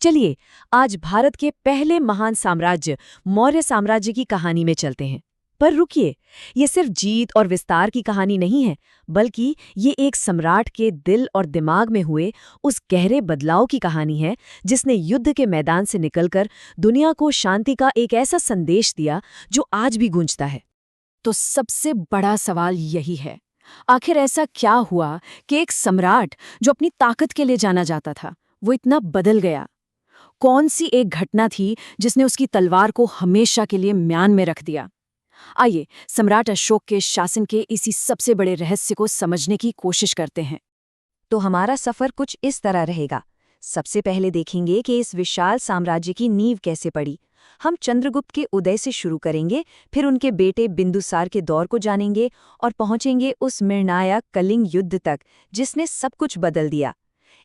चलिए आज भारत के पहले महान साम्राज्य मौर्य साम्राज्य की कहानी में चलते हैं। पर रुकिए, ये सिर्फ जीत और विस्तार की कहानी नहीं है, बल्कि ये एक सम्राट के दिल और दिमाग में हुए उस गहरे बदलाव की कहानी है जिसने युद्ध के मैदान से निकलकर दुनिया को शांति का एक ऐसा संदेश दिया जो आज भी गूंजता है। तो सबसे बड़ा सवाल यही है, आखिर ऐसा क्या हुआ कि एक सम्राट जो अपनी ताकत के लिए जाना जाता था, वो इतना बदल गया? कौन सी एक घटना थी जिसने उसकी तलवार को हमेशा के लिए म्यान में रख दिया? आइए सम्राट अशोक के शासन के इसी सबसे बड़े रहस्य को समझने की कोशिश करते हैं। तो हमारा सफर कुछ इस तरह रहेगा। सबसे पहले देखेंगे कि इस विशाल साम्राज्य की नींव कैसे पड़ी। हम चंद्रगुप्त के उदय से शुरू करेंगे, फिर उनके बेटे बिंदुसार के दौर को जानेंगे और पहुंचेंगे उस निर्णायक कलिंग युद्ध तक जिसने सब कुछ बदल दिया।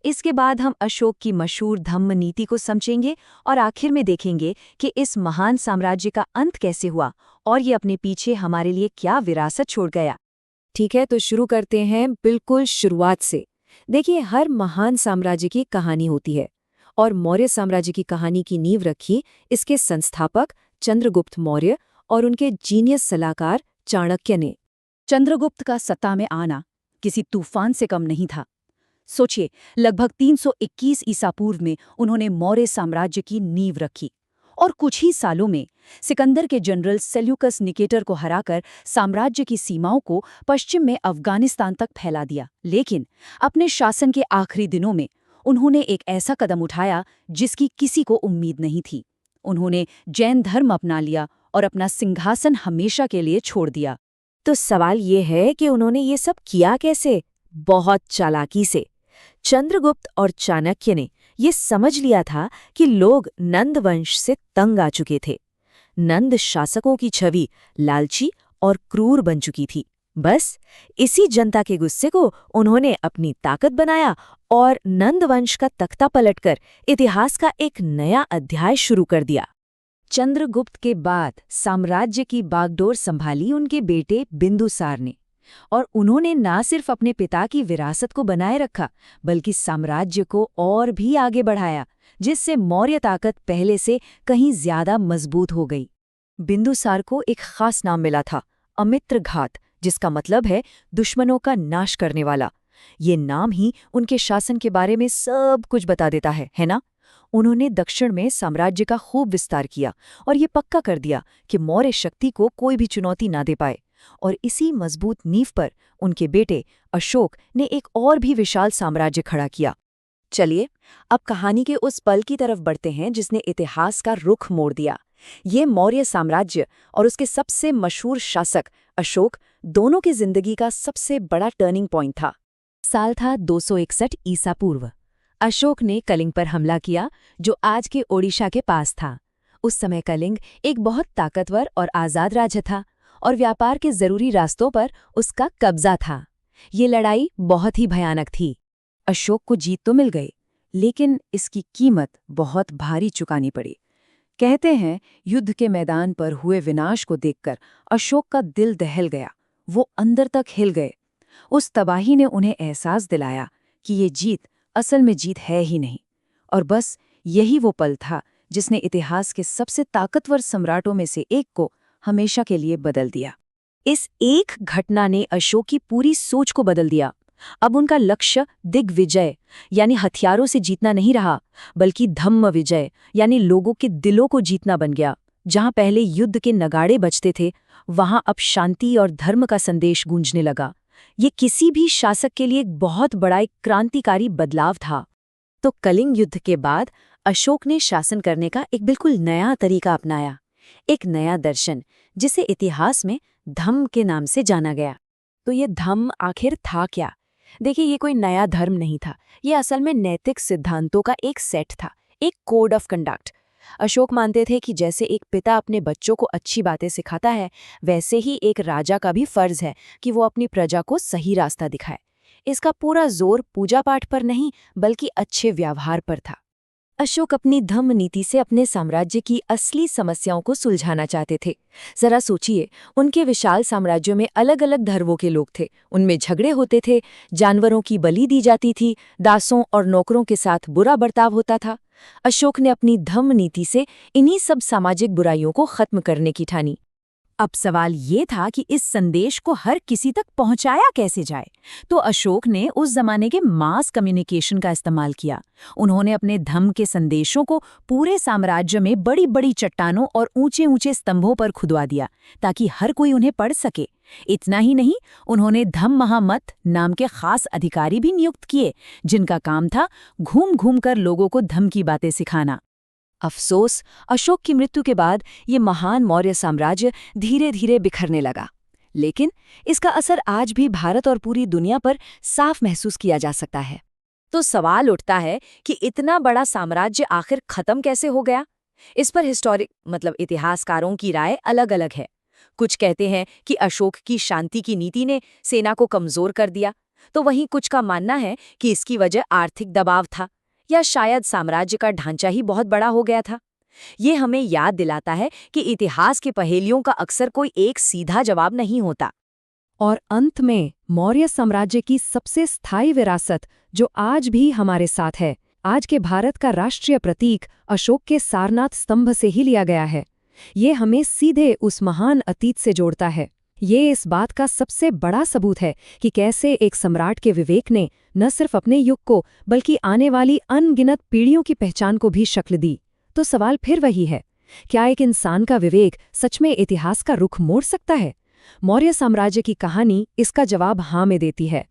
इसके बाद हम अशोक की मशहूर धम्म नीति को समझेंगे और आखिर में देखेंगे कि इस महान साम्राज्य का अंत कैसे हुआ और ये अपने पीछे हमारे लिए क्या विरासत छोड़ गया। ठीक है, तो शुरू करते हैं बिल्कुल शुरुआत से। देखिए, हर महान साम्राज्य की कहानी होती है और मौर्य साम्राज्य की कहानी की नींव रखी इसके संस्थापक चंद्रगुप्त मौर्य और उनके जीनियस सलाहकार चाणक्य ने। चंद्रगुप्त का सत्ता में आना किसी तूफान से कम नहीं था। सोचिए, लगभग 321 ईसा पूर्व में उन्होंने मौर्य साम्राज्य की नींव रखी और कुछ ही सालों में सिकंदर के जनरल सेल्यूकस निकेटर को हराकर साम्राज्य की सीमाओं को पश्चिम में अफगानिस्तान तक फैला दिया। लेकिन अपने शासन के आखिरी दिनों में उन्होंने एक ऐसा कदम उठाया जिसकी किसी को उम्मीद नहीं थी। उन्होंने जैन धर्म अपना लिया और अपना सिंहासन हमेशा के लिए छोड़ दिया। तो सवाल ये है कि उन्होंने ये सब किया कैसे? बहुत चालाकी से। चंद्रगुप्त और चाणक्य ने ये समझ लिया था कि लोग नंद वंश से तंग आ चुके थे। नंद शासकों की छवि लालची और क्रूर बन चुकी थी। बस इसी जनता के गुस्से को उन्होंने अपनी ताकत बनाया और नंद वंश का तख्ता पलटकर इतिहास का एक नया अध्याय शुरू कर दिया। चंद्रगुप्त के बाद साम्राज्य की बागडोर संभाली उनके बेटे बिंदुसार ने, और उन्होंने न सिर्फ अपने पिता की विरासत को बनाए रखा, बल्कि साम्राज्य को और भी आगे बढ़ाया, जिससे मौर्य ताकत पहले से कहीं ज्यादा मजबूत हो गई। बिंदुसार को एक खास नाम मिला था, अमित्रघात, जिसका मतलब है दुश्मनों का नाश करने वाला। ये नाम ही उनके शासन के बारे में सब कुछ बता देता है ना? उन्होंने दक्षिण में साम्राज्य का खूब विस्तार किया और ये पक्का कर दिया कि मौर्य शक्ति को कोई भी चुनौती ना दे पाए। और इसी मजबूत नींव पर उनके बेटे अशोक ने एक और भी विशाल साम्राज्य खड़ा किया। चलिए अब कहानी के उस पल की तरफ बढ़ते हैं जिसने इतिहास का रुख मोड़ दिया। ये मौर्य साम्राज्य और उसके सबसे मशहूर शासक अशोक दोनों की जिंदगी का सबसे बड़ा टर्निंग पॉइंट था। साल था 261 ईसा पूर्व। अशोक ने कलिंग पर हमला किया, जो आज के ओडिशा के पास था। उस समय कलिंग एक बहुत ताकतवर और आज़ाद राज्य था और व्यापार के जरूरी रास्तों पर उसका कब्जा था। ये लड़ाई बहुत ही भयानक थी। अशोक को जीत तो मिल गई, लेकिन इसकी कीमत बहुत भारी चुकानी पड़ी। कहते हैं, युद्ध के मैदान पर हुए विनाश को देखकर अशोक का दिल दहल गया। वो अंदर तक हिल गए। उस तबाही ने उन्हें एहसास दिलाया कि ये जीत असल में जीत है ही नहीं। और बस यही वो पल था जिसने इतिहास के सबसे ताकतवर सम्राटों में से एक को हमेशा के लिए बदल दिया। इस एक घटना ने अशोक की पूरी सोच को बदल दिया। अब उनका लक्ष्य दिग्विजय यानी हथियारों से जीतना नहीं रहा, बल्कि धम्म विजय यानी लोगों के दिलों को जीतना बन गया। जहां पहले युद्ध के नगाड़े बजते थे, वहां अब शांति और धर्म का संदेश गूंजने लगा। ये किसी भी शासक के लिए एक बहुत बड़ा एक क्रांतिकारी बदलाव था। तो कलिंग युद्ध के बाद अशोक ने शासन करने का एक बिल्कुल नया तरीका अपनाया, एक नया दर्शन जिसे इतिहास में धम्म के नाम से जाना गया। तो ये धम्म आखिर था क्या? देखिए, ये कोई नया धर्म नहीं था। ये असल में नैतिक सिद्धांतों का एक सेट था, एक कोड ऑफ कंडक्ट। अशोक मानते थे कि जैसे एक पिता अपने बच्चों को अच्छी बातें सिखाता है, वैसे ही एक राजा का भी फर्ज है कि वो अपनी प्रजा को सही रास्ता दिखाए। इसका पूरा जोर पूजा पाठ पर नहीं, बल्कि अच्छे व्यवहार पर था। अशोक अपनी धम्म नीति से अपने साम्राज्य की असली समस्याओं को सुलझाना चाहते थे। जरा सोचिए, उनके विशाल साम्राज्यों में अलग अलग धर्मों के लोग थे, उनमें झगड़े होते थे, जानवरों की बलि दी जाती थी, दासों और नौकरों के साथ बुरा बर्ताव होता था। अशोक ने अपनी धम्म नीति से इन्हीं सब सामाजिक बुराइयों को खत्म करने की ठानी। अब सवाल ये था कि इस संदेश को हर किसी तक पहुंचाया कैसे जाए। तो अशोक ने उस जमाने के मास कम्युनिकेशन का इस्तेमाल किया। उन्होंने अपने धम्म के संदेशों को पूरे साम्राज्य में बड़ी बड़ी चट्टानों और ऊंचे ऊंचे स्तंभों पर खुदवा दिया, ताकि हर कोई उन्हें पढ़ सके। इतना ही नहीं, उन्होंने धम्म महामत नाम के खास अधिकारी भी नियुक्त किए, जिनका काम था घूम घूम कर लोगों को धम्म की बातें सिखाना। अफसोस, अशोक की मृत्यु के बाद ये महान मौर्य साम्राज्य धीरे धीरे बिखरने लगा। लेकिन इसका असर आज भी भारत और पूरी दुनिया पर साफ महसूस किया जा सकता है। तो सवाल उठता है कि इतना बड़ा साम्राज्य आखिर खत्म कैसे हो गया? इस पर इतिहासकारों की राय अलग अलग है। कुछ कहते हैं कि अशोक की शांति की नीति ने सेना को कमजोर कर दिया, तो वहीं कुछ का मानना है कि इसकी वजह आर्थिक दबाव था, या शायद साम्राज्य का ढांचा ही बहुत बड़ा हो गया था। ये हमें याद दिलाता है कि इतिहास के पहेलियों का अक्सर कोई एक सीधा जवाब नहीं होता। और अंत में मौर्य साम्राज्य की सबसे स्थायी विरासत, जो आज भी हमारे साथ है, आज के भारत का राष्ट्रीय प्रतीक अशोक के सारनाथ स्तंभ से ही लिया गया है। ये हमें सीधे उस महान अतीत से जोड़ता है। ये इस बात का सबसे बड़ा सबूत है कि कैसे एक सम्राट के विवेक ने न सिर्फ अपने युग को, बल्कि आने वाली अनगिनत पीढ़ियों की पहचान को भी शक्ल दी। तो सवाल फिर वही है, क्या एक इंसान का विवेक सच में इतिहास का रुख मोड़ सकता है? मौर्य साम्राज्य की कहानी इसका जवाब हाँ में देती है।